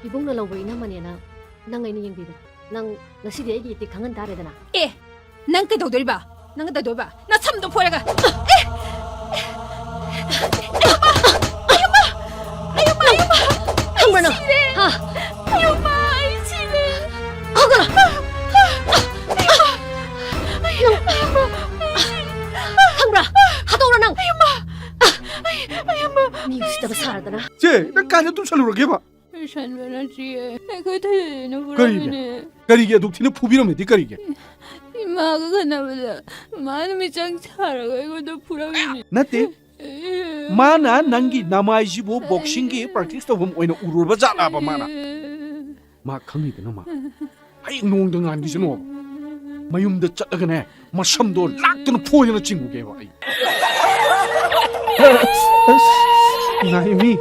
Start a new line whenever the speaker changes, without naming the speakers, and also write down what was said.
이봉나 라우버 이나만이나 낭아이는 영비다. 낭 나시디 애기 이때 강한 다래다나.
에, 난 그도돌봐. 난 그도돌봐. 나 삼도 보여가.
항마나. 아,
아유마, 아이치네.
아가라. 항브라. 하도라 낭. 아유마. 니 우시다가 살아다나.
제, 나 까냐 좀 살려라 개봐.
산변하지에 그대는
그리게. 까리게 독티는 포비로메 디까리게.
이마가 가나보다 마음이 짱차라가 이거도 불안해.
나때 mana nangi namaijibo boxing gi practice to bum oina ururba jala ba mana ma khangi de ma ai nong dang an gi sino mayum da chataga ne masam do laktun pho yana chingu ge ba ai nai mi